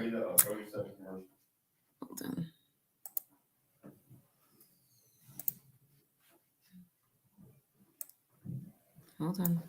play the 30-second commercial. Hold on.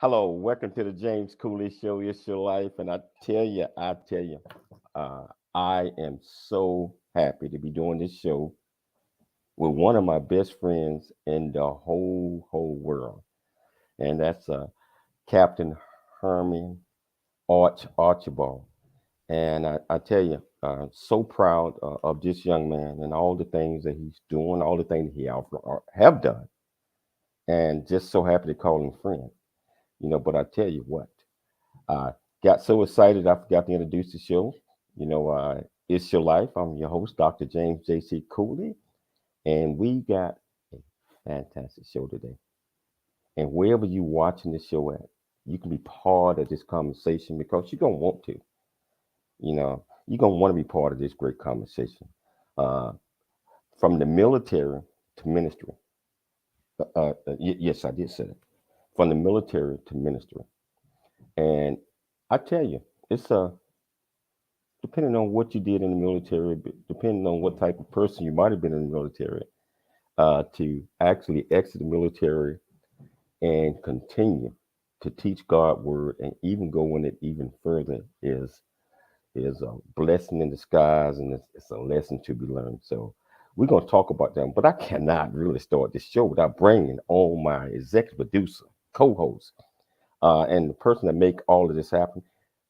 Hello, welcome to the James Cooley Show. It's your life, and I tell you, I am so happy to be doing this show with one of my best friends in the whole world, and that's Captain Herman Archibald. And I tell you, so proud of this young man and all the things that he's doing, all the things he have done, and just so happy to call him friend. But I tell you what, I got so excited I forgot to introduce the show. It's your life. I'm your host, Dr. James J.C. Cooley, and we got a fantastic show today. And wherever you're watching this show at, you can be part of this conversation because you're going to want to. You're going to want to be part of this great conversation. From the military to ministry. Yes, I did say that. From the military to ministry. And I tell you, it's depending on what you did in the military, depending on what type of person you might have been in the military, to actually exit the military and continue to teach God's word and even go in it even further is is a blessing in disguise, and it's a lesson to be learned. So we're going to talk about them, but I cannot really start this show without bringing on my executive producer, co-host, and the person that make all of this happen,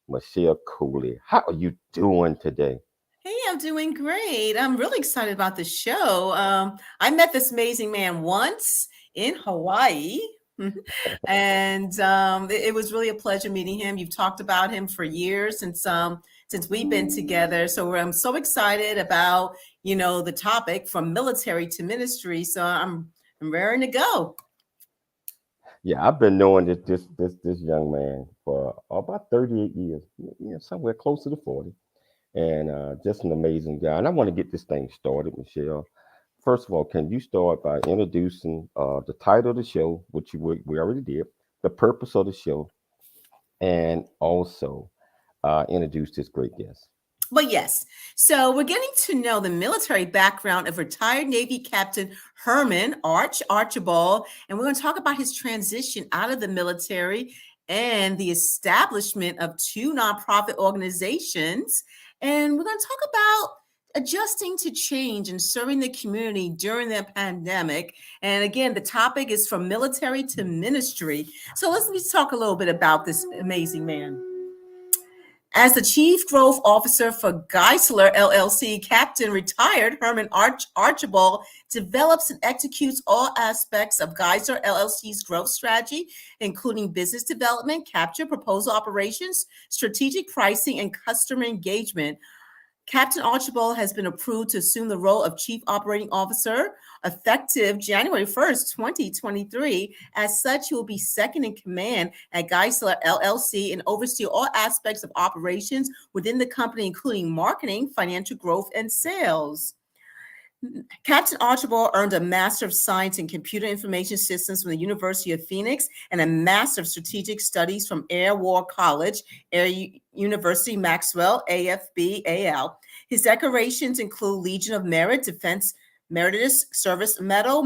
Michelle Cooley. How are you doing today? Hey, I'm doing great. I'm really excited about the show. I met this amazing man once in Hawaii, and it was really a pleasure meeting him. You've talked about him for years since we've been together. So I'm so excited about the topic from military to ministry. So I'm raring to go. Yeah, I've been knowing this young man for about 38 years, somewhere close to the 40, and just an amazing guy. And I want to get this thing started, Michelle. First of all, can you start by introducing the title of the show, which we already did, the purpose of the show, and also introduce this great guest? But yes, so we're getting to know the military background of retired Navy Captain Herman Archibald, and we're going to talk about his transition out of the military and the establishment of two nonprofit organizations. And we're going to talk about adjusting to change and serving the community during the pandemic. And again, the topic is from military to ministry. So let's talk a little bit about this amazing man. As the Chief Growth Officer for Giesler LLC, Captain retired Herman Archibald develops and executes all aspects of Giesler LLC's growth strategy, including business development, capture, proposal operations, strategic pricing, and customer engagement. Captain Archibald has been approved to assume the role of Chief Operating Officer effective January 1st, 2023. As such, he will be second in command at Giesler LLC and oversee all aspects of operations within the company, including marketing, financial growth, and sales. Captain Archibald earned a Master of Science in Computer Information Systems from the University of Phoenix and a Master of Strategic Studies from Air War College, Air University Maxwell, AFB, AL. His decorations include Legion of Merit, Defense Meritorious Service Medal,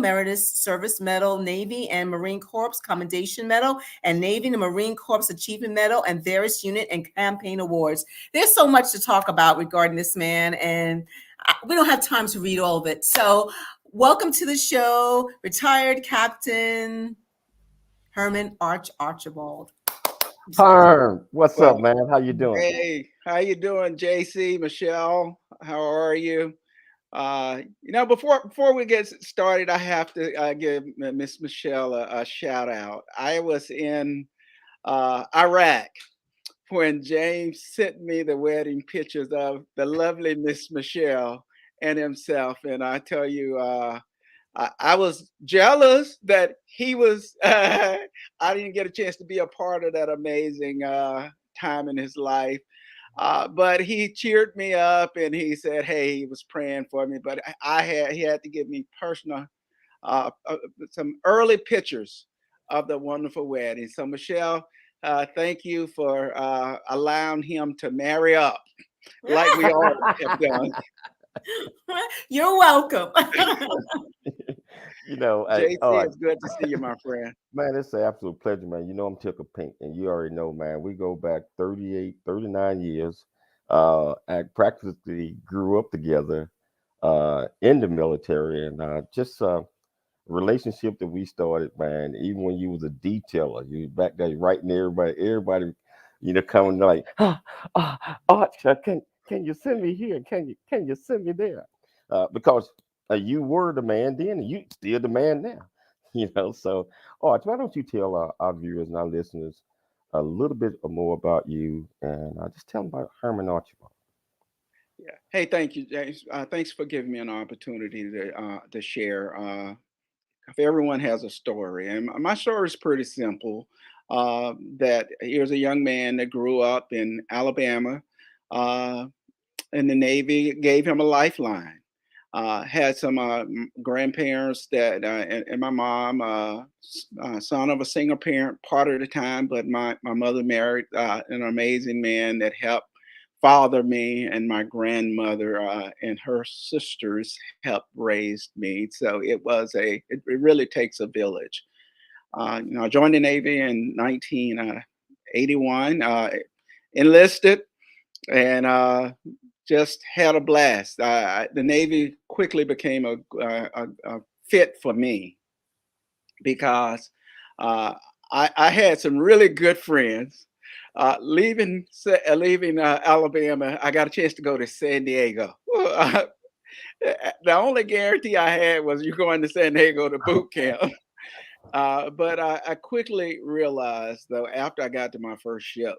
Navy and Marine Corps Commendation Medal, and Navy and Marine Corps Achievement Medal, and various unit and campaign awards. There's so much to talk about regarding this man, and we don't have time to read all of it. So welcome to the show, retired Captain Herman Archibald. Herm, what's Well, up, man? How you doing? hey, how you doing, JC, Michelle? How are you? Before we get started, I have to give Miss Michelle a shout out. I was in Iraq when James sent me the wedding pictures of the lovely Miss Michelle and himself, and I tell you, I was jealous that he was. I didn't get a chance to be a part of that amazing time in his life. But he cheered me up and he said, "Hey, he was praying for me." But he had to give me personal, some early pictures of the wonderful wedding. So Michelle, thank you for allowing him to marry up like we all have done. You're welcome. JC, it's good to see you, my friend. Man, it's an absolute pleasure, man. You know I'm tickled pink, and you already know, man. We go back 38, 39 years. I practically grew up together in the military, and just relationship that we started, man. Even when you was a detailer, you was back there writing everybody, coming like, Arch, can you send me here? Can you send me there? Because you were the man then, and you still the man now. So Arch, why don't you tell our viewers and our listeners a little bit more about you, and just tell them about Herman Archibald. Yeah. Hey, thank you, James. Thanks for giving me an opportunity to share. Everyone has a story, and my story is pretty simple. That here's a young man that grew up in Alabama, uh, and the Navy gave him a lifeline. Had some grandparents and my mom, son of a single parent part of the time, but my mother married an amazing man that helped father me, and my grandmother and her sisters helped raise me. So it really takes a village. I joined the Navy in 1981, enlisted, and just had a blast. The Navy quickly became a fit for me because uh, I had some really good friends. Leaving Alabama, I got a chance to go to San Diego. The only guarantee I had was you going to San Diego to boot camp. But I quickly realized, though, after I got to my first ship,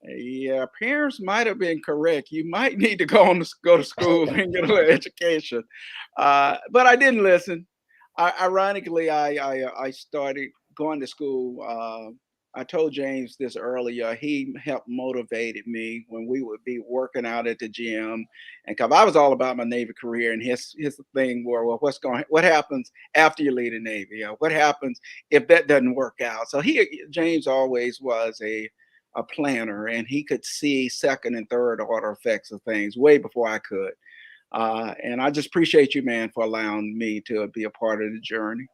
yeah, parents might have been correct. You might need to go to school and get an education. But I didn't listen. Ironically, I started going to school. I told James this earlier. He helped motivated me when we would be working out at the gym, and because I was all about my Navy career, and his thing were, well, what happens after you leave the Navy? What happens if that doesn't work out? So James always was a planner, and he could see second and third order effects of things way before I could. And I just appreciate you, man, for allowing me to be a part of the journey.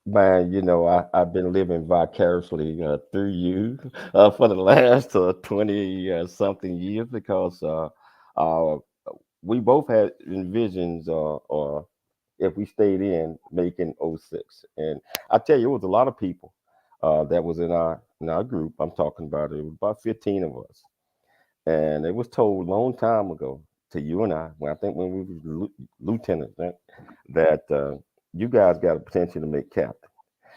Man, I've been living vicariously through you for the last 20 something years because uh, we both had envisions or if we stayed in making '06. And I tell you, it was a lot of people that was in our group. I'm talking about it was about 15 of us. And it was told a long time ago to you and I, when I think when we were lieutenants, right, that you guys got a potential to make captain.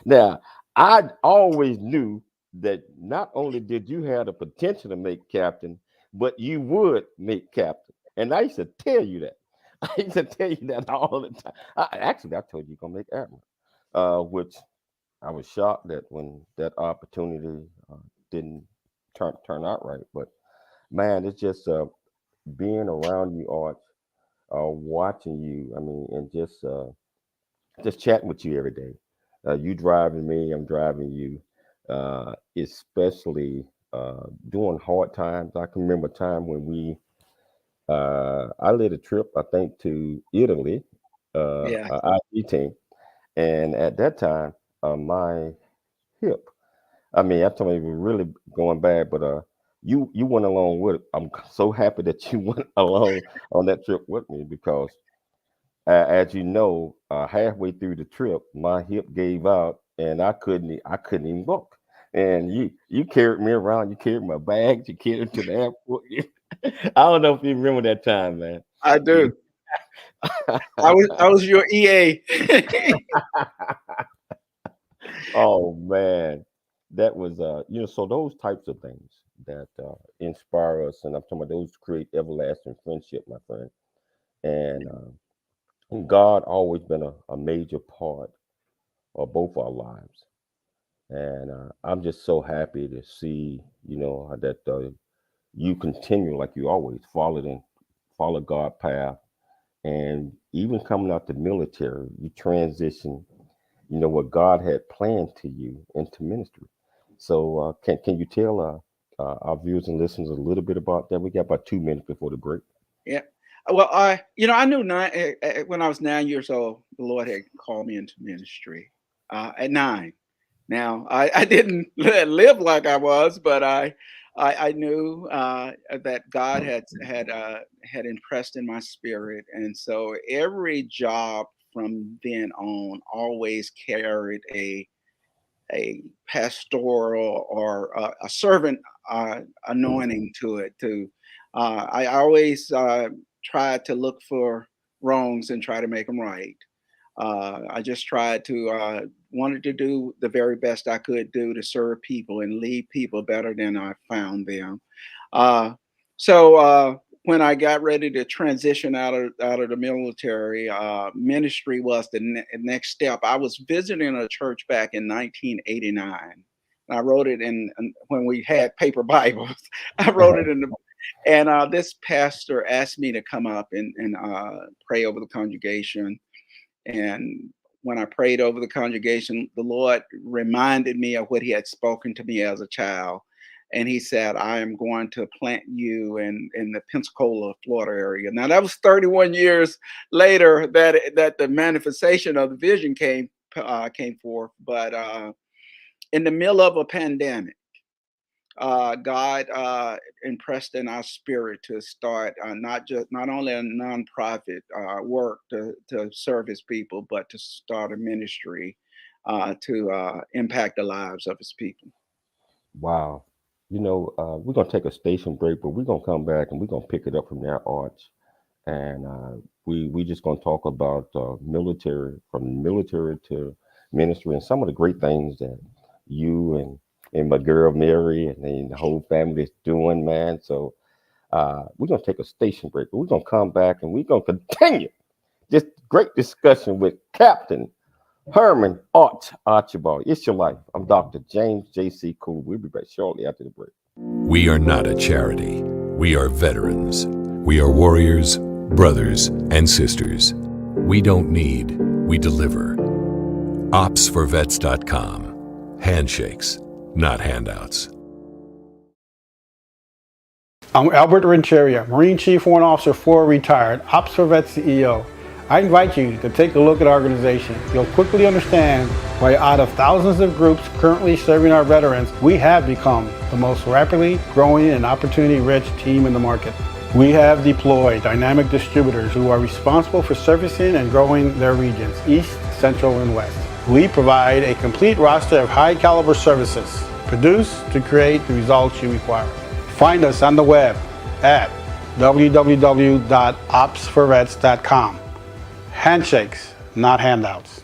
Now, I always knew that not only did you have the potential to make captain, but you would make captain. And I used to tell you that. I used to tell you that all the time. Actually, I told you you're gonna make admiral, which I was shocked that when that opportunity didn't turn out right. But man, it's just being around you, Arch, watching you. I mean, and just chatting with you every day. You driving me, I'm driving you. Especially during hard times. I can remember a time when I led a trip, I think, to Italy, Yeah, IG team, and at that time, my hip. I mean, I told me it was really going bad, but you went along with it. I'm so happy that you went along on that trip with me because, as you know, halfway through the trip, my hip gave out and I couldn't even walk. And you carried me around. You carried my bags. You carried it to the airport. I don't know if you remember that time, man. I You- do. I was your EA. oh man, that was so those types of things that inspire us, and I'm talking about those create everlasting friendship, my friend. And God always been a major part of both our lives, and I'm just so happy to see that you continue like you always follow God path, and even coming out the military, you transition what God had planned to you into ministry. So can you tell our viewers and listeners a little bit about that? We got about 2 minutes before the break. Yeah. Well, I knew when I was 9 years old, the Lord had called me into ministry at 9. Now, I didn't live like I was, but I knew that God had impressed in my spirit, and so every job from then on always carried a pastoral or a servant anointing to it. I always tried to look for wrongs and try to make them right. I just tried to wanted to do the very best I could do to serve people and lead people better than I found them. Uh, so when I got ready to transition out of the military, ministry was the next step. I was visiting a church back in 1989. I wrote it when we had paper Bibles. I wrote it in the and this pastor asked me to come up and pray over the congregation. And when I prayed over the congregation, the Lord reminded me of what He had spoken to me as a child. And He said, I am going to plant you in the Pensacola, Florida area. Now, that was 31 years later that the manifestation of the vision came forth. But in the middle of a pandemic, God impressed in our spirit to start not only a nonprofit work to serve His people, but to start a ministry to impact the lives of His people. Wow. We're gonna take a station break, but we're gonna come back and we're gonna pick it up from there, Arch. And we just gonna talk about military, from military to ministry, and some of the great things that you and my girl Mary and then the whole family is doing, man. So we're gonna take a station break, but we're gonna come back and we're gonna continue this great discussion with Captain Herman Archibald. It's your life. I'm Dr. James J.C. Cool. We'll be back shortly after the break. We are not a charity. We are veterans. We are warriors, brothers, and sisters. We don't need, we deliver. OpsForVets.com. Handshakes, not handouts. I'm Albert Rencheria, Marine Chief Warrant Officer 4 retired, Ops for Vets CEO. I invite you to take a look at our organization. You'll quickly understand why out of thousands of groups currently serving our veterans, we have become the most rapidly growing and opportunity-rich team in the market. We have deployed dynamic distributors who are responsible for servicing and growing their regions, East, Central, and West. We provide a complete roster of high-caliber services, produced to create the results you require. Find us on the web at www.opsforvets.com. Handshakes, not handouts.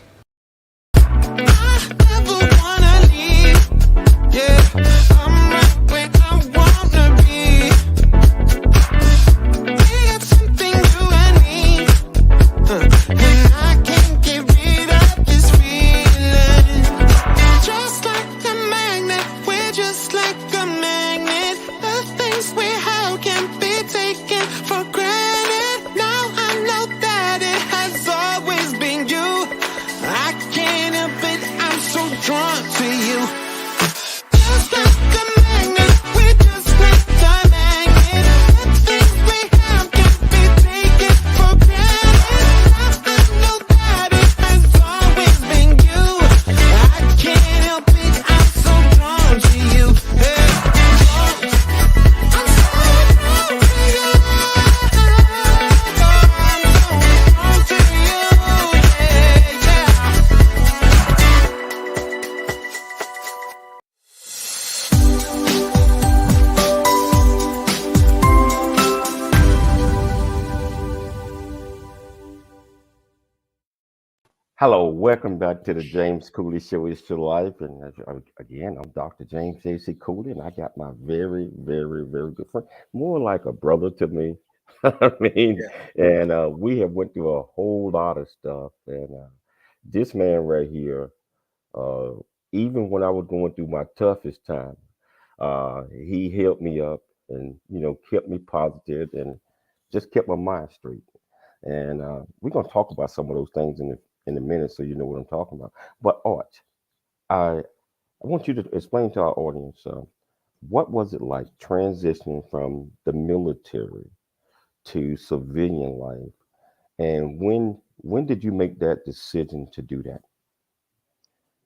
Hello, welcome back to the James Cooley Show. It's your life, and again, I'm Dr. James J.C. Cooley, and I got my very, very, very good friend, more like a brother to me. I mean, and we have went through a whole lot of stuff, and this man right here, uh, even when I was going through my toughest time, he helped me up, and kept me positive, and just kept my mind straight. And we're gonna talk about some of those things in a minute, so you know what I'm talking about. But Art, I want you to explain to our audience what was it like transitioning from the military to civilian life, and when did you make that decision to do that?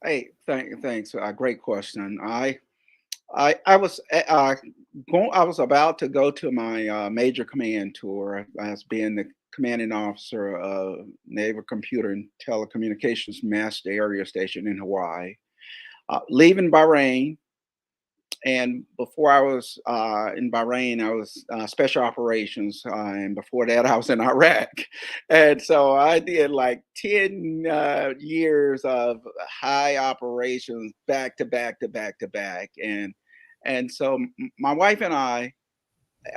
Hey, thanks. Great question. I was I was about to go to my major command tour as being the commanding officer of Naval Computer and Telecommunications Master Area Station in Hawaii, leaving Bahrain. And before I was in Bahrain, I was special operations, and before that, I was in Iraq. And so I did like 10 years of high operations back to back to back to back. And so my wife and I,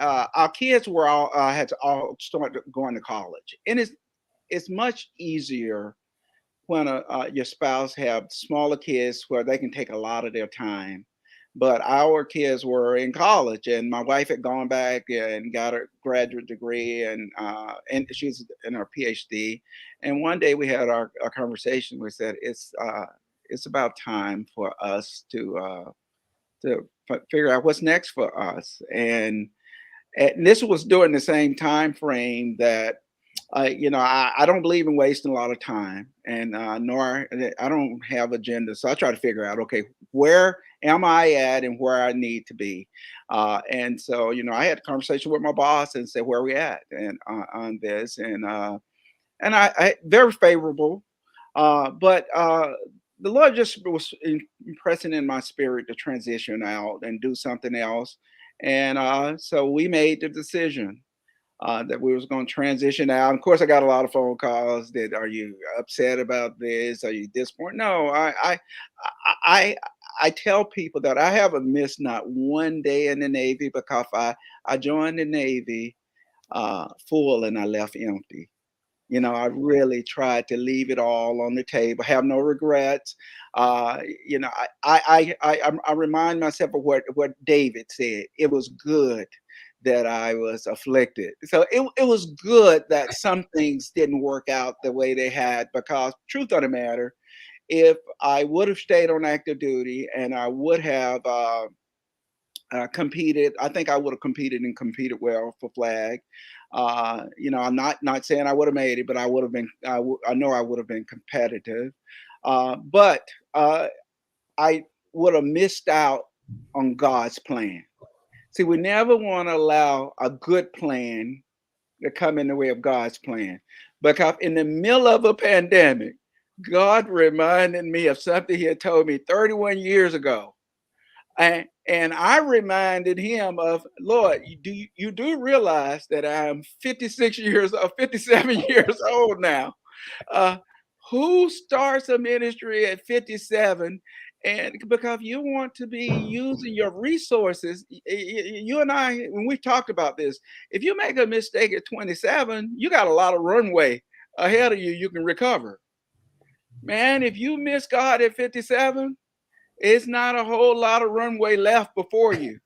our kids were all had to all start going to college, and it's much easier when your spouse have smaller kids where they can take a lot of their time. But our kids were in college, and my wife had gone back and got her graduate degree, and she's in her PhD. And one day we had our conversation. We said it's about time for us to figure out what's next for us. And this was during the same time frame that I don't believe in wasting a lot of time, and nor I don't have agenda. So I try to figure out, okay, where am I at and where I need to be? And so, I had a conversation with my boss and said, where are we at and on this? And I very favorable. But the Lord just was impressing in my spirit to transition out and do something else. And so we made the decision that we was going to transition out. Of course, I got a lot of phone calls that, are you upset about this? Are you disappointed? No, I, I tell people that I haven't missed not one day in the Navy, because I joined the Navy full and I left empty. I really tried to leave it all on the table, have no regrets. I remind myself of what David said. It was good that I was afflicted. So it was good that some things didn't work out the way they had, because truth of the matter, if I would have stayed on active duty and I would have competed. I think I would have competed and competed well for flag. I'm not saying I would have made it, but I would have been. I know I would have been competitive, but I would have missed out on God's plan. See, we never want to allow a good plan to come in the way of God's plan, because in the middle of a pandemic, God reminded me of something He had told me 31 years ago. And I reminded him of, Lord, you do realize that I'm 56 years or 57 years old now. Uh, who starts a ministry at 57? And because you want to be using your resources, you and I, when we talked about this, if you make a mistake at 27, you got a lot of runway ahead of you. You can recover. Man, if you miss God at 57, it's not a whole lot of runway left before you.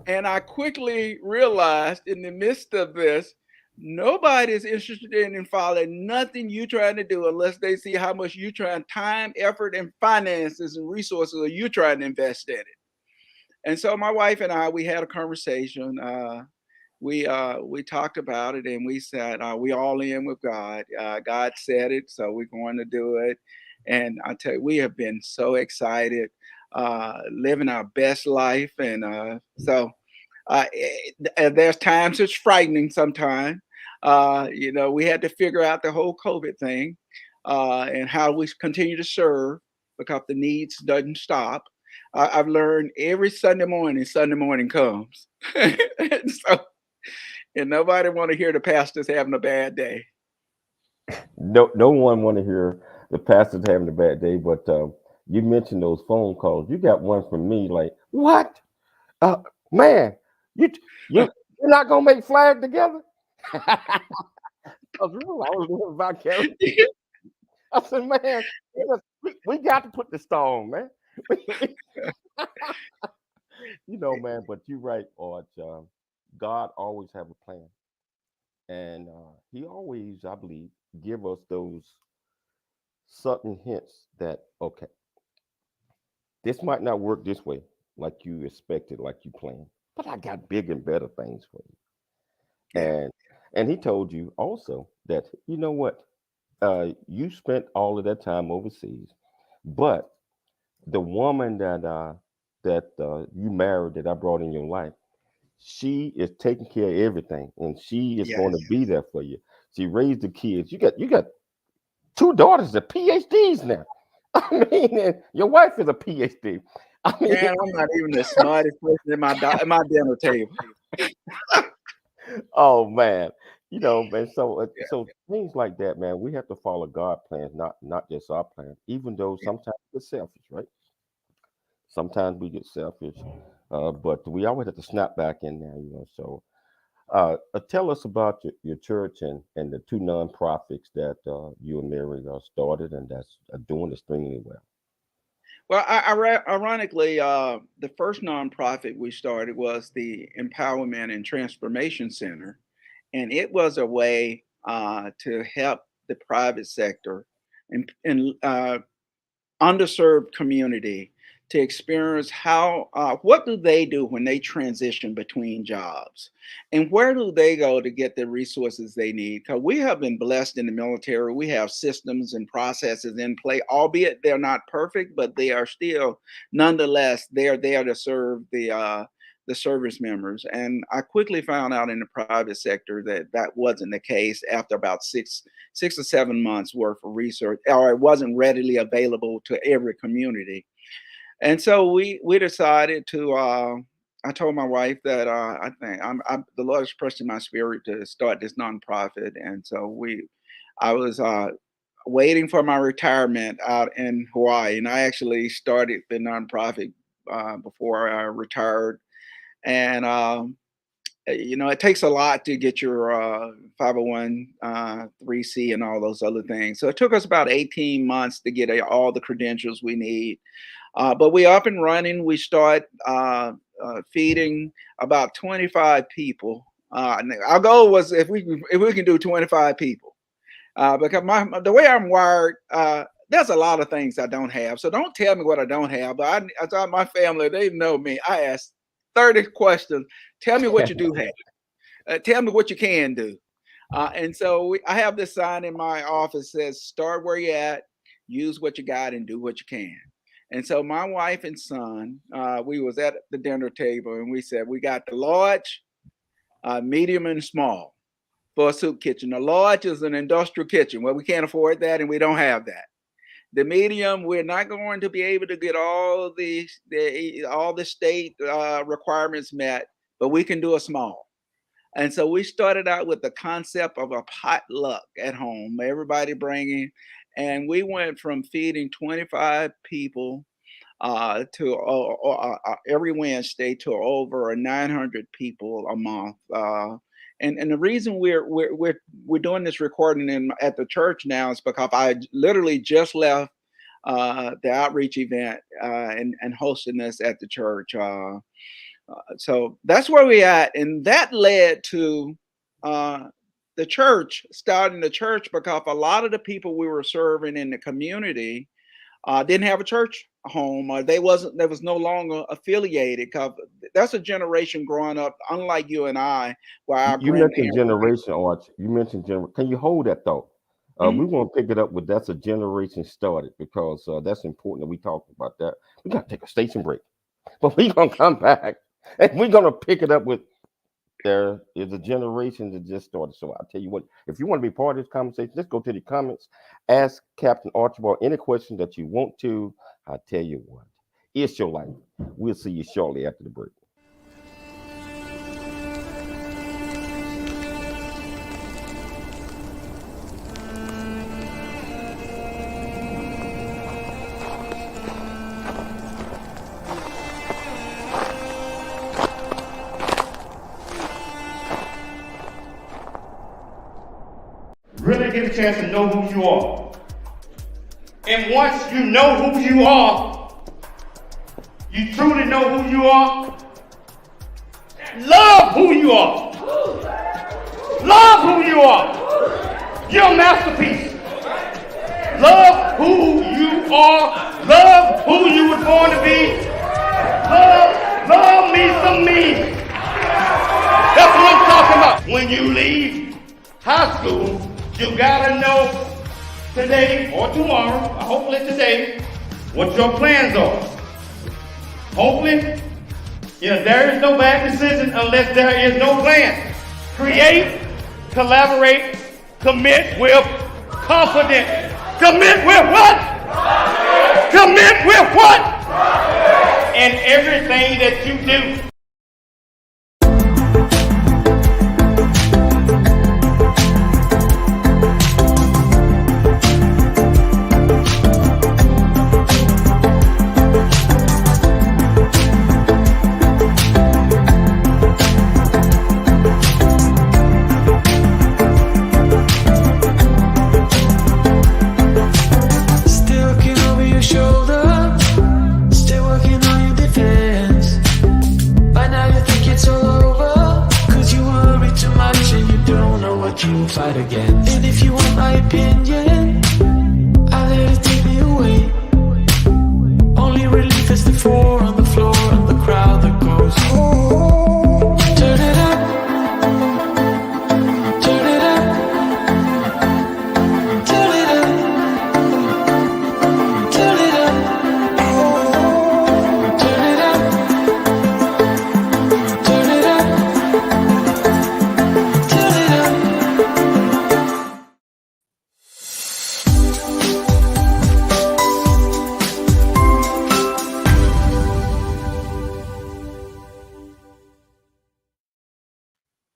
And I quickly realized in the midst of this, nobody is interested in following nothing you trying to do unless they see how much you trying time, effort, and finances and resources are you trying to invest in it. And so my wife and I, we had a conversation. We talked about it and we said, we all in with God. God said it, so we're going to do it. And I tell you, we have been so excited, living our best life. And there's times it's frightening sometimes. We had to figure out the whole COVID thing and how we continue to serve, because the needs doesn't stop. I've learned every Sunday morning comes. And nobody want to hear the pastors having a bad day. No one want to hear the pastors having a bad day, but you mentioned those phone calls. You got one from me, like, what? Man, you're not gonna make flag together? I was living vicariously. I said, man, we got to put the stone, man. Man, but you're right, Arch. God always have a plan, and He always, I believe, give us those certain hints that, okay, this might not work this way, like you expected, like you planned, but I got big and better things for you. And He told you also that, you know what, you spent all of that time overseas, but the woman that you married, that I brought in your life, she is taking care of everything, and she is going to be there for you. She raised the kids. You got two daughters that PhDs now. I mean, and your wife is a PhD. I mean, man, I'm not even the smartest person in my dinner table. Oh man, man. So things like that, man. We have to follow God's plans, not just our plans. Even though sometimes we're selfish, right? Sometimes we get selfish, but we always have to snap back in there. So, tell us about your church and the two nonprofits that you and Mary started, and that's doing extremely well. Well, ironically, the first nonprofit we started was the Empowerment and Transformation Center, and it was a way to help the private sector and underserved community to experience what do they do when they transition between jobs, and where do they go to get the resources they need. Because we have been blessed in the military. We have systems and processes in play, albeit they're not perfect, but they are still, nonetheless, they're there to serve the service members. And I quickly found out in the private sector that wasn't the case after about six or 7 months worth of research, or it wasn't readily available to every community. And so we decided to. I told my wife that I think the Lord is pressing my spirit to start this nonprofit, and so I was waiting for my retirement out in Hawaii, and I actually started the nonprofit before I retired. And it takes a lot to get your 501(c) and all those other things. So it took us about 18 months to get all the credentials we need. But we up and running. We start feeding about 25 people. Our goal was if we can do 25 people, because the way I'm wired, there's a lot of things I don't have. So don't tell me what I don't have. But I thought my family, they know me. I ask 30 questions. Tell me what you do have. Tell me what you can do. And so I have this sign in my office that says, start where you're at, use what you got, and do what you can. And so my wife and son, we was at the dinner table, and we said, we got the large, medium, and small for a soup kitchen. The large is an industrial kitchen. Well, we can't afford that, and we don't have that. The medium, we're not going to be able to get all the state requirements met, but we can do a small. And so we started out with the concept of a potluck at home, everybody bringing, and we went from feeding 25 people to every Wednesday to over 900 people a month. And the reason we're doing this recording at the church now is because I literally just left the outreach event and hosting this at the church. So that's where we at, and that led to the church, starting the church, because a lot of the people we were serving in the community didn't have a church home, or there was no longer affiliated. Because that's a generation growing up, unlike you and I, where our you mentioned generation, Arch. You mentioned generation. Can you hold that thought? We want to pick it up with that's a generation started, because that's important that we talk about that. We got to take a station break, but we're gonna come back and we're gonna pick it up with there is a generation that just started. So I'll tell you what, if you want to be part of this conversation, let's go to the comments. Ask Captain Archibald any question that you want to. I'll tell you what, it's your life. We'll see you shortly after the break. Really get a chance to know who you are. And once you know who you are, you truly know who you are, love who you are. Love who you are. You're a masterpiece. Love who you are. Love who you were born to be. Love me some me. That's what I'm talking about. When you leave high school, you gotta know today or tomorrow, or hopefully today, what your plans are. Hopefully, there is no bad decision unless there is no plan. Create, collaborate, commit with confidence. Commit with what? Commit with what? And everything that you do. You fight again. And if you want my opinion, I let it take me away. Only relief 54 on the floor and the crowd that goes, turn it up, turn it up, turn it up, turn it up, turn it up, turn it up, turn it up.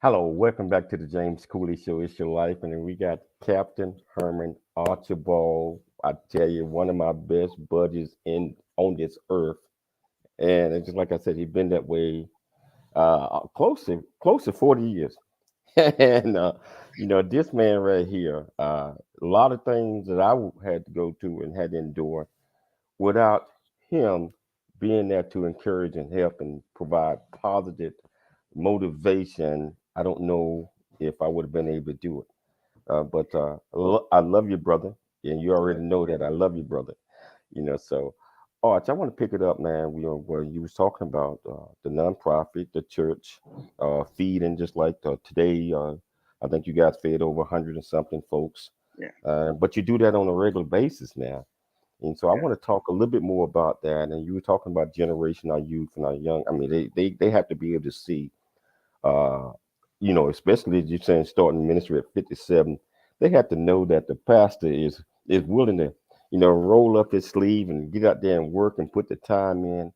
Hello, welcome back to the James Cooley Show. It's your life, and then we got Captain Herman Archibald. I tell you, one of my best buddies on this earth, and it's just like I said, he's been that way close to 40 years. And this man right here, a lot of things that I had to go through and had to endure without him being there to encourage and help and provide positive motivation. I don't know if I would have been able to do it. But I love you, brother. And you already know that I love you, brother. So Arch, I want to pick it up, man. Where you was talking about the nonprofit, the church, feeding, just like today. I think you guys fed over 100 and something folks. Yeah. But you do that on a regular basis now. And so I want to talk a little bit more about that. And you were talking about generation, our youth and our young. I mean, they have to be able to see, especially as you're saying, starting ministry at 57, they have to know that the pastor is willing to, roll up his sleeve and get out there and work and put the time in.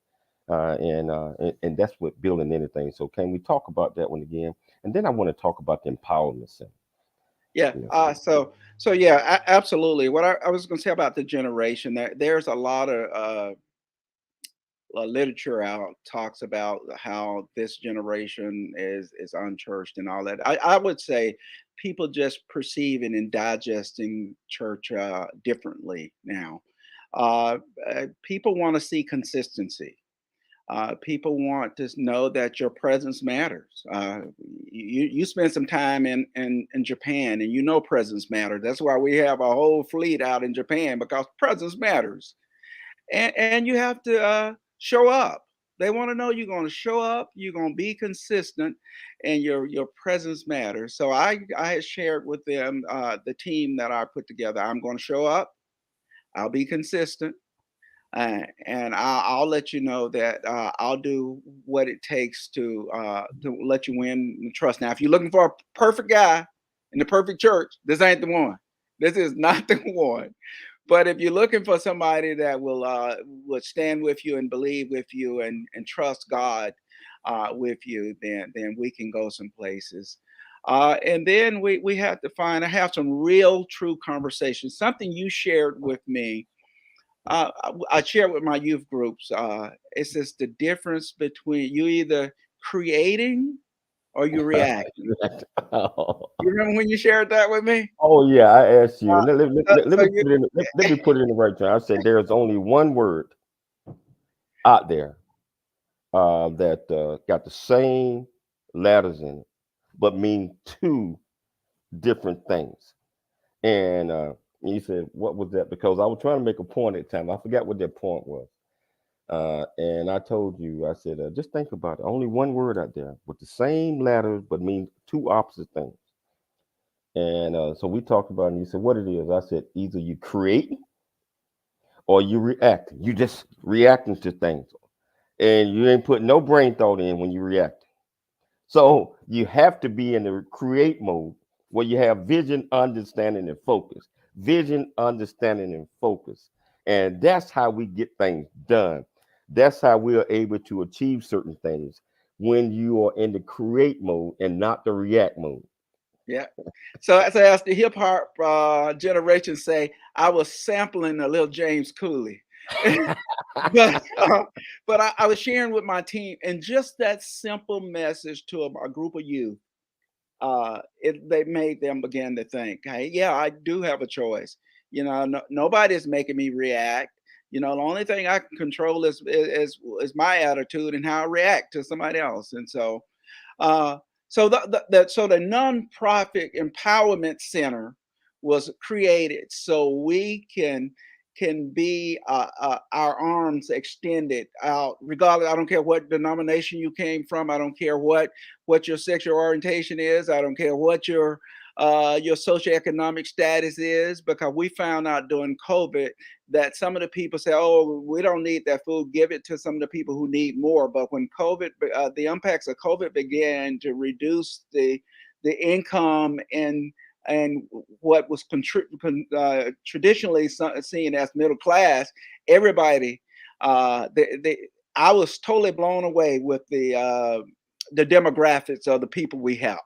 And that's what building anything. So can we talk about that one again? And then I want to talk about the empowerment center. Yeah. Absolutely. What I was going to say about the generation, there's a lot of literature out talks about how this generation is unchurched and all that. I would say people just perceiving and digesting church differently now. People want to see consistency. People want to know that your presence matters. You spend some time in Japan, and presence matters. That's why we have a whole fleet out in Japan, because presence matters, and you have to show up. They want to know you're going to show up, you're going to be consistent, and your presence matters. So I had shared with them, the team that I put together. I'm going to show up. I'll be consistent. And I'll let you know that I'll do what it takes to let you win the trust. Now, if you're looking for a perfect guy in the perfect church, this ain't the one. This is not the one. But if you're looking for somebody that will stand with you and believe with you and trust God with you, then we can go some places. And then we have to have some real, true conversations. Something you shared with me. I share with my youth groups. It's just the difference between you either creating or you reacting. Oh. You remember when you shared that with me? Oh yeah, I asked you. Let me put it in the right time. I said there's only one word out there that got the same letters in it, but mean two different things. And you said, what was that? Because I was trying to make a point at the time. I forgot what that point was. And I told you, I said, just think about it. Only one word out there with the same letters, but means two opposite things. And so we talked about it, and you said, what it is? I said, either you create or you react. You just reacting to things. And you ain't put no brain thought in when you react. So you have to be in the create mode where you have vision, understanding, and focus. Vision, understanding, and focus. And that's how we get things done. That's how we are able to achieve certain things when you are in the create mode and not the react mode. Yeah. So as the hip hop generation say, I was sampling a little James Cooley. but I was sharing with my team, and just that simple message to a group of youth, they made them begin to think, hey, yeah, I do have a choice. Nobody's making me react. The only thing I can control is my attitude and how I react to somebody else. And so so the nonprofit empowerment center was created so we can can be our arms extended out, regardless. I don't care what denomination you came from. I don't care what your sexual orientation is. I don't care what your socioeconomic status is, because we found out during COVID that some of the people say, "Oh, we don't need that food. Give it to some of the people who need more." But when COVID, the impacts of COVID began to reduce the income and what was traditionally seen as middle class, everybody, I was totally blown away with the demographics of the people we help.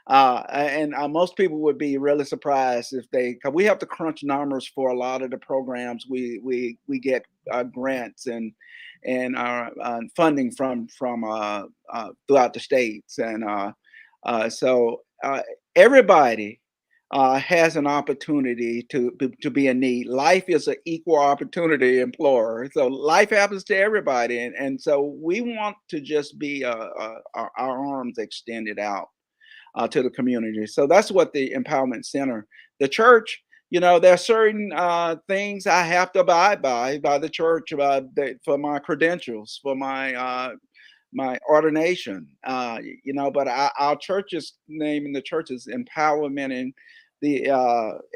And most people would be really surprised if because we have to crunch numbers for a lot of the programs we get grants and funding from throughout the states, and so everybody has an opportunity to be in need. Life is an equal opportunity employer, so life happens to everybody, and so we want to just be our arms extended out to the community. So that's what the Empowerment Center, the church, there are certain things I have to abide by the church for my credentials, for my ordination, but our church's name in the church is Empowerment, and the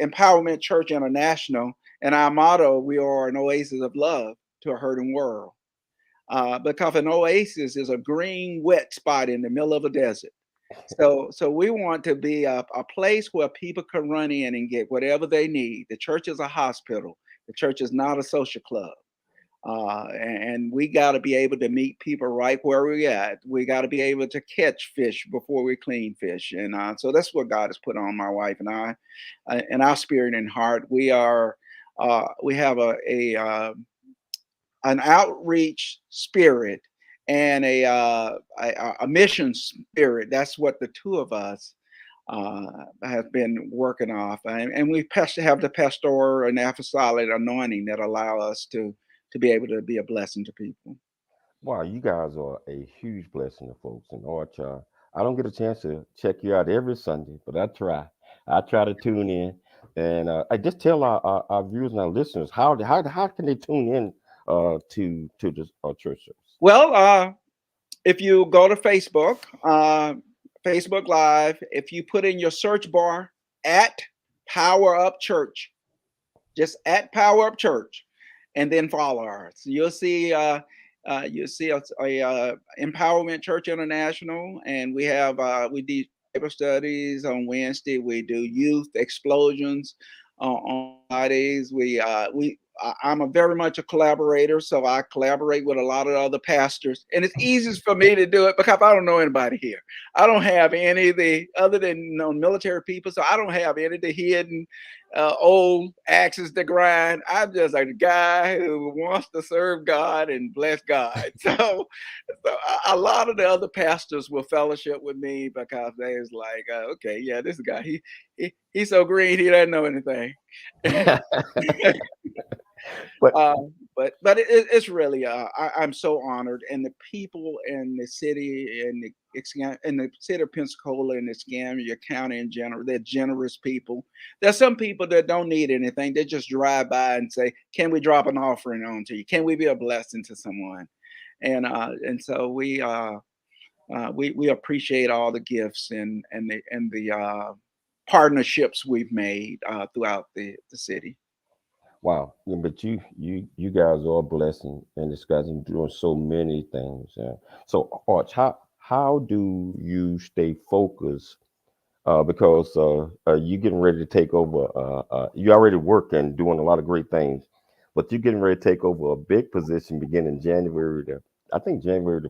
Empowerment Church International, and our motto, we are an oasis of love to a hurting world, because an oasis is a green, wet spot in the middle of a desert. So we want to be a place where people can run in and get whatever they need. The church is a hospital. The church is not a social club. And we got to be able to meet people right where we're at. We got to be able to catch fish before we clean fish. And so that's what God has put on my wife and I, and our spirit and heart. We have an outreach spirit and a mission spirit. That's what the two of us have been working off, and we have the pastoral and apostolic anointing that allow us to be able to be a blessing to people. Wow, you guys are a huge blessing to folks. And Arch, I don't get a chance to check you out every Sunday, but I try. I try to tune in, and I just tell our viewers and our listeners how can they tune in to this church service. Well, if you go to Facebook, Facebook Live, if you put in your search bar at Power Up Church, just at Power Up Church, and then follow us, you'll see a Empowerment Church International, and we do Bible studies on Wednesday. We do youth explosions on Fridays. I'm very much a collaborator, so I collaborate with a lot of other pastors, and it's easiest for me to do it because I don't know anybody here. I don't have any of the other than military people, so I don't have any of the hidden old axes to grind. I'm just a guy who wants to serve God and bless God. So a lot of the other pastors will fellowship with me because they're like, okay, yeah, this guy, he's so green, he doesn't know anything. But it's really I'm so honored, and the people in the city and the city of Pensacola and the Escambia County in general, they're generous people. There's some people that don't need anything; they just drive by and say, "Can we drop an offering onto you? Can we be a blessing to someone?" And so we appreciate all the gifts and the partnerships we've made throughout the city. Wow, yeah, but you guys are a blessing, and this guy's doing so many things. So, Arch, how do you stay focused? Because you're getting ready to take over. You already working, doing a lot of great things, but you're getting ready to take over a big position beginning January the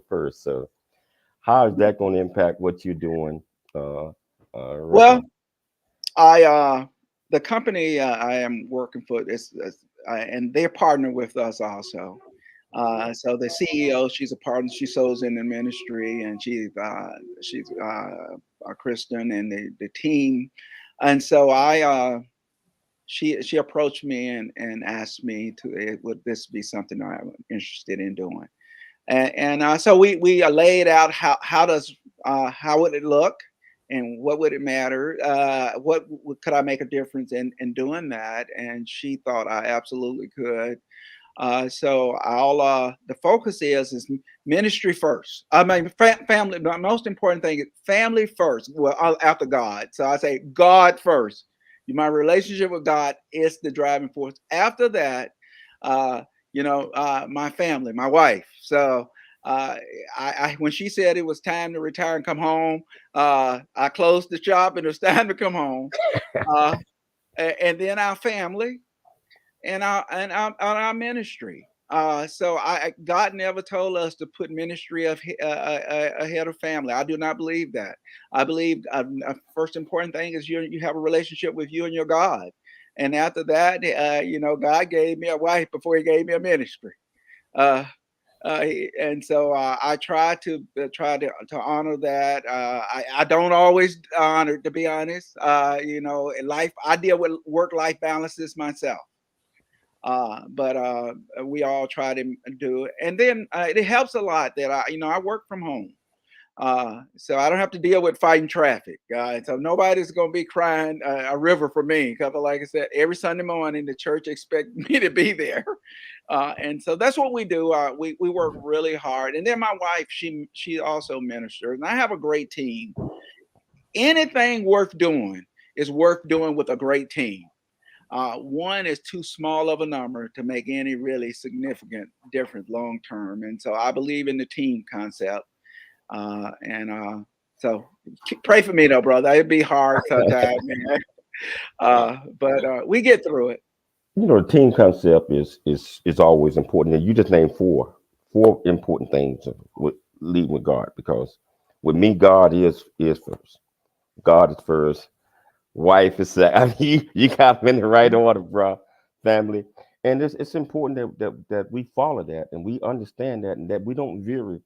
1st. So, how is that going to impact what you're doing? Well, the company I am working for is, and they're partnered with us also. So the CEO, she's a partner. She sows in the ministry, and she's a Christian, and the team. And so she approached me and asked me would this be something I'm interested in doing? And so we laid out how would it look, and what would it matter? Could I make a difference in doing that? And she thought I absolutely could. So the focus is ministry first. I mean, family. The most important thing is family first. Well, after God. So I say God first. My relationship with God is the driving force. After that, my family, my wife. So when she said it was time to retire and come home, I closed the shop and it was time to come home. And then our family and our ministry. So God never told us to put ministry ahead of family. I do not believe that. I believe first important thing is you have a relationship with you and your God, and after that, God gave me a wife before He gave me a ministry. And so I try to honor that. I don't always honor, to be honest. In life, I deal with work-life balances myself. But we all try to do it, and then it helps a lot that I work from home, so I don't have to deal with fighting traffic. So nobody's gonna be crying a river for me, because, like I said, every Sunday morning the church expects me to be there, and so that's what we do. We work really hard, and then my wife, she also ministers, and I have a great team. Anything worth doing is worth doing with a great team. One is too small of a number to make any really significant difference long term. And so I believe in the team concept. So pray for me though, brother. It'd be hard sometimes, man. But we get through it. The team concept is always important. And you just named four important things with leading with God, because with me, God is first. God is first. Wife is second. I mean, you got them in the right order, bro. Family, and it's important that we follow that and we understand that, and that we don't veer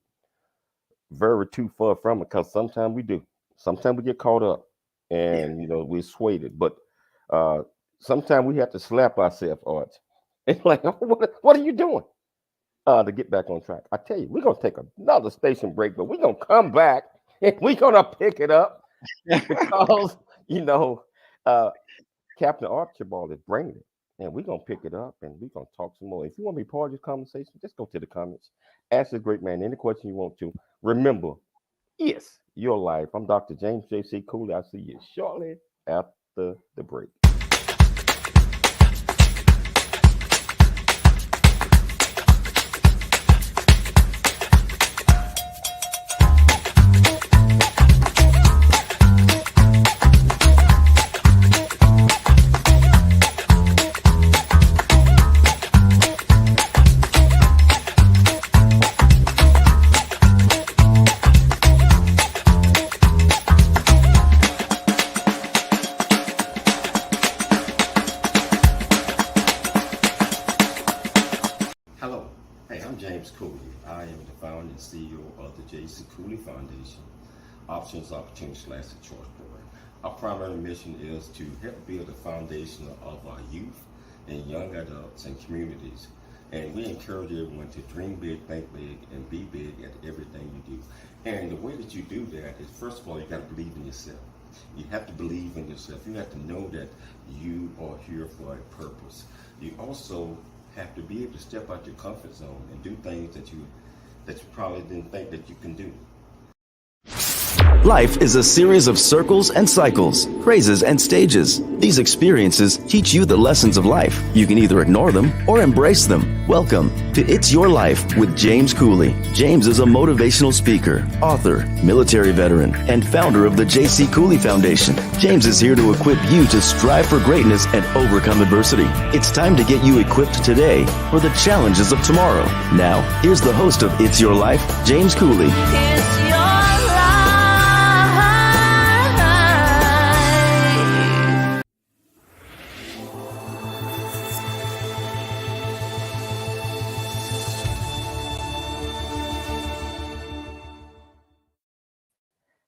very too far from it, because sometimes we do. Sometimes we get caught up, and we're swayed. But sometimes we have to slap ourselves, Arch. It's like, what are you doing? To get back on track. I tell you, we're gonna take another station break, but we're gonna come back and we're gonna pick it up because Captain Archibald is bringing it, and we're gonna pick it up and we're gonna talk some more. If you want to be part of this conversation, just go to the comments, ask this great man any question you want to. Remember, it's your life. I'm Dr. James J.C. Cooley. I'll see you shortly after the break. Opportunity/the Choice Program. Our primary mission is to help build a foundation of our youth and young adults and communities. And we encourage everyone to dream big, think big, and be big at everything you do. And the way that you do that is, first of all, you got to believe in yourself. You have to believe in yourself. You have to know that you are here for a purpose. You also have to be able to step out your comfort zone and do things that you probably didn't think that you can do. Life is a series of circles and cycles, phrases and stages. These experiences teach you the lessons of life. You can either ignore them or embrace them. Welcome to It's Your Life with James Cooley. James is a motivational speaker, author, military veteran, and founder of the J.C. Cooley Foundation. James is here to equip you to strive for greatness and overcome adversity. It's time to get you equipped today for the challenges of tomorrow. Now, here's the host of It's Your Life, James Cooley. It's your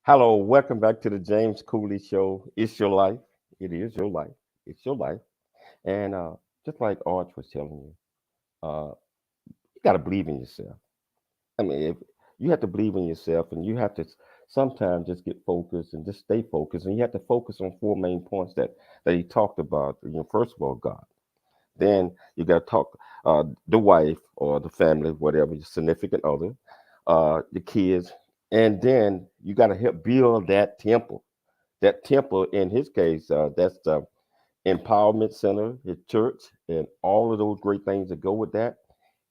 Hello, welcome back to the James Cooley Show. It's your life. It is your life. It's your life. And just like Arch was telling you, you got to believe in yourself. I mean, if you have to believe in yourself, and you have to sometimes just get focused and just stay focused. And you have to focus on four main points that he talked about. First of all, God. Then you got to talk the wife or the family, whatever, your significant other, the kids, and then you got to help build that temple. That temple, in his case, that's the empowerment center, his church, and all of those great things that go with that.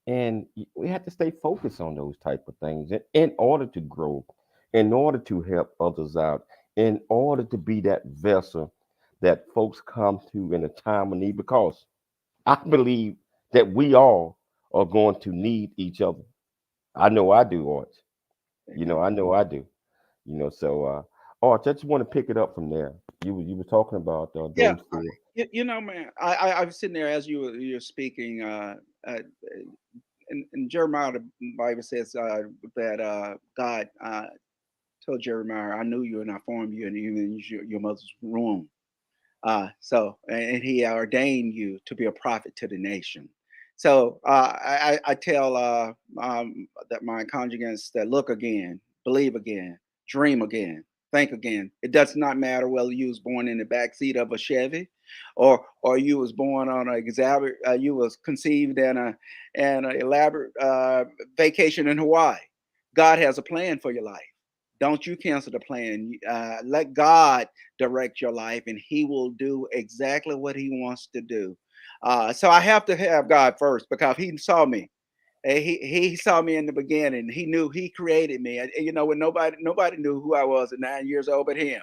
And we have to stay focused on those type of things in order to grow, in order to help others out, in order to be that vessel that folks come to in a time of need. Because I believe that we all are going to need each other. I know I do, Arch. I know I do. So Arch, I just want to pick it up from there. You were talking about Yeah, those four. man, I was sitting there as you were speaking. In Jeremiah, the Bible says that God told Jeremiah, "I knew you and I formed you, and even in your mother's womb." And He ordained you to be a prophet to the nation. So I tell that my conjugants that look again, believe again, dream again, think again. It does not matter whether you was born in the back seat of a Chevy, or you was born on you was conceived in an elaborate vacation in Hawaii. God has a plan for your life. Don't you cancel the plan. Let God direct your life, and He will do exactly what He wants to do. So I have to have God first, because He saw me. He saw me in the beginning. He knew He created me. When nobody knew who I was at 9 years old but Him.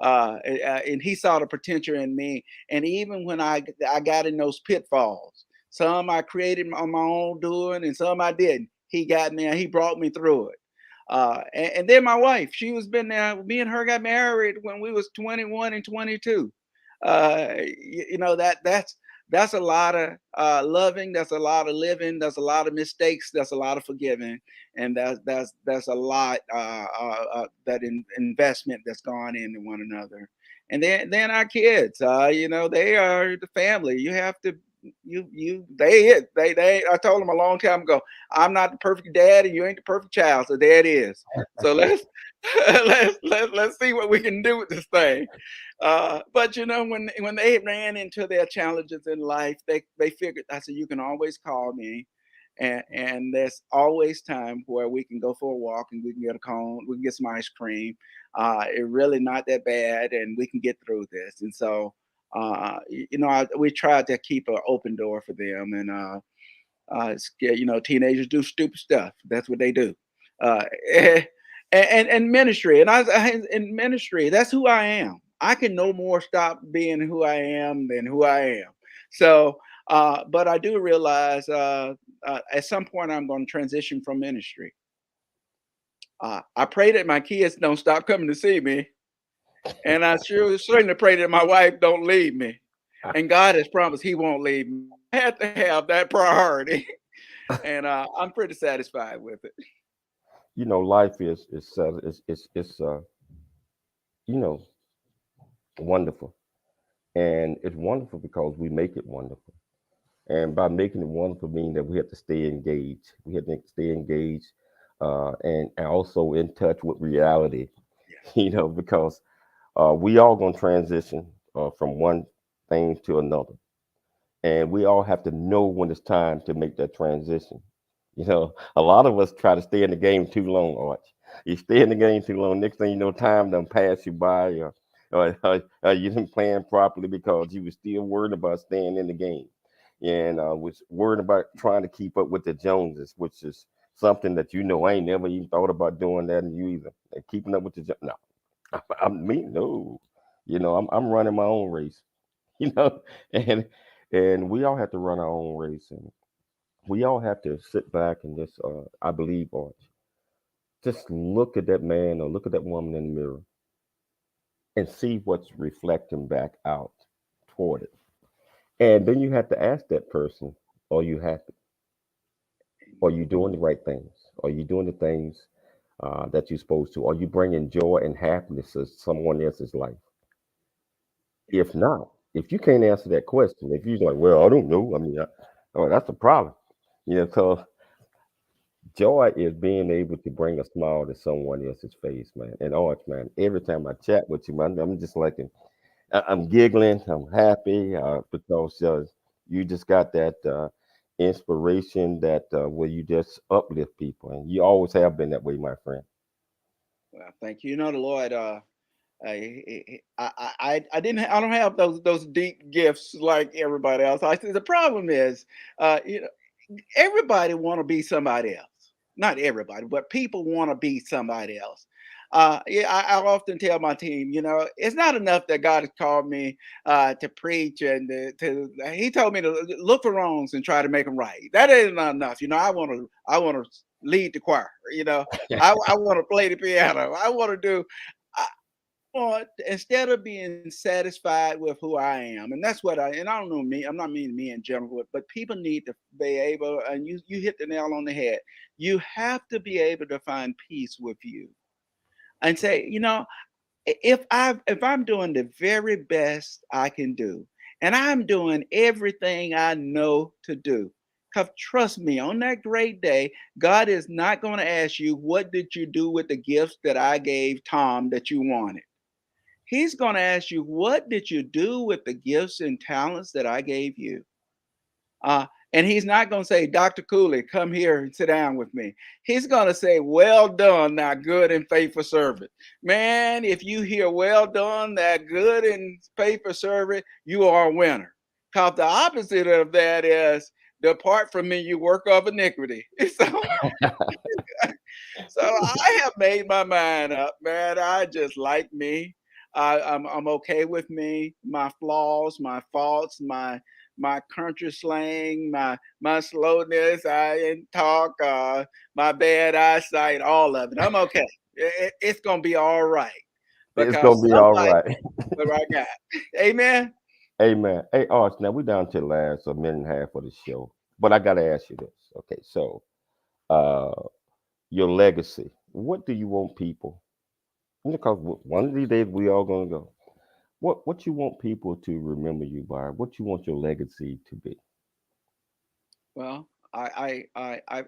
And He saw the potential in me. And even when I got in those pitfalls, some I created on my own doing, and some I didn't. He got me, and He brought me through it. And then my wife, she was been there. Me and her got married when we was 21 and 22. That's a lot of loving. That's a lot of living. That's a lot of mistakes. That's a lot of forgiving, and that's a lot investment that's gone into one another. And then our kids, they are the family. You have to. They I told them a long time ago, I'm not the perfect dad and you ain't the perfect child, so there it is. So let's let's see what we can do with this thing. But when they ran into their challenges in life, they figured, I said, you can always call me, and there's always time where we can go for a walk and we can get a cone, we can get some ice cream. It's really not that bad, and we can get through this. And so we tried to keep an open door for them, and teenagers do stupid stuff. That's what they do. Uh, and ministry, in ministry, that's who I am. I can no more stop being who I am than who I am. So, but I do realize at some point I'm going to transition from ministry. I pray that my kids don't stop coming to see me. And I certainly pray that my wife don't leave me. And God has promised He won't leave me. I have to have that priority. And I'm pretty satisfied with it. Life is wonderful, and it's wonderful because we make it wonderful. And by making it wonderful, mean that we have to stay engaged. We have to stay engaged, and also in touch with reality. Because we all gonna transition from one thing to another, and we all have to know when it's time to make that transition. A lot of us try to stay in the game too long, Arch. You stay in the game too long, next thing you know, time done pass you by, or you didn't plan properly because you were still worried about staying in the game, and was worried about trying to keep up with the Joneses, which is something that I ain't never even thought about doing that, and you either. And keeping up with the no, I mean no, I'm running my own race, and we all have to run our own race, and we all have to sit back and just, I believe, Arch, just look at that man or look at that woman in the mirror and see what's reflecting back out toward it. And then you have to ask that person, are you happy? Are you doing the right things? Are you doing the things that you're supposed to? Are you bringing joy and happiness to someone else's life? If not, if you can't answer that question, if you're like, well, I don't know, I mean, oh, that's a problem. So joy is being able to bring a smile to someone else's face, man. And Arch, man, every time I chat with you, man, I'm just like, I'm giggling, I'm happy because you just got that inspiration that where you just uplift people, and you always have been that way, my friend. Well, thank you. You know, the Lord, I didn't, I don't have those deep gifts like everybody else. I think the problem is, you know, everybody want to be somebody else. Not everybody, but people want to be somebody else. Yeah, I often tell my team, you know, it's not enough that God has called me to preach and He told me to look for wrongs and try to make them right. That ain't not enough. You know, I want to lead the choir. You know, I want to play the piano. I want to do. Well, instead of being satisfied with who I am, and that's what and I don't know me, I'm not meaning me in general, but people need to be able, and you hit the nail on the head. You have to be able to find peace with you and say, you know, if I'm doing the very best I can do, and I'm doing everything I know to do, because trust me, on that great day, God is not going to ask you, what did you do with the gifts that I gave Tom that you wanted? He's going to ask you, what did you do with the gifts and talents that I gave you? And he's not going to say, Dr. Cooley, come here and sit down with me. He's going to say, well done, thou good and faithful servant. Man, if you hear well done, that good and faithful servant, you are a winner. Because the opposite of that is, depart from me, you work of iniquity. So I have made my mind up, man. I just like me. I'm okay with me, my flaws, my faults, my country slang, my slowness, I didn't talk, my bad eyesight, all of it. I'm okay. It's gonna be all right It's because gonna be all right. what I got. Amen. Amen. Hey, Arch, now we're down to the last minute and a half of the show, but I gotta ask you this. Okay, so uh, your legacy. What do you want people? Because one of these days we all gonna go. What you want people to remember you by? What you want your legacy to be? Well, I've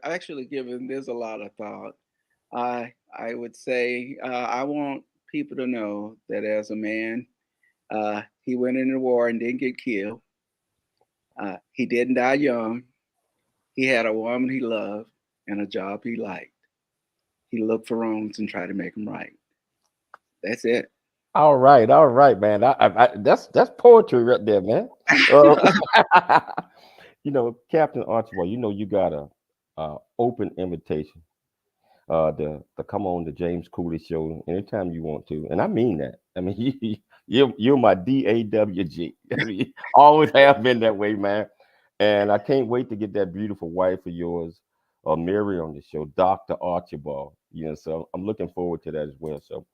actually given this a lot of thought. I would say I want people to know that as a man, he went into the war and didn't get killed. He didn't die young. He had a woman he loved and a job he liked. He looked for wrongs and tried to make them right. That's it. All right, man. That's poetry right there, man. You know, Captain Archibald, you know you got a open invitation to come on the James Cooley show anytime you want to, and I mean that. I mean, you're my DAWG. I mean, always have been that way, man. And I can't wait to get that beautiful wife of yours, Mary, on the show, Dr. Archibald. You know, so I'm looking forward to that as well. So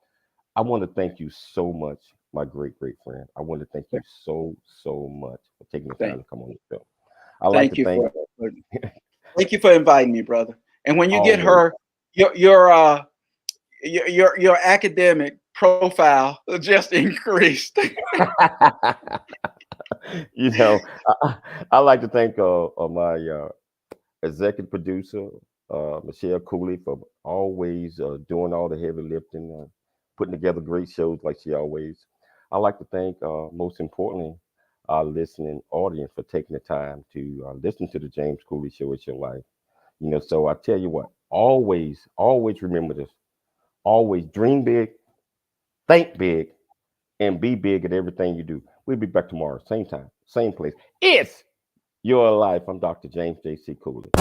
I want to thank you so much, my great friend. I want to thank you so much for taking the time to come on the show. I like to thank thank you for inviting me, brother. And when you get her, your academic profile just increased. You know, I like to thank my executive producer, Michelle Cooley, for always doing all the heavy lifting, putting together great shows like she always. I like to thank, most importantly, our listening audience for taking the time to listen to the James Cooley Show. It's your life. You know, so I tell you what, always remember this. Always dream big, think big, and be big at everything you do. We'll be back tomorrow, same time, same place. It's your life. I'm Dr. James J.C. Cooley.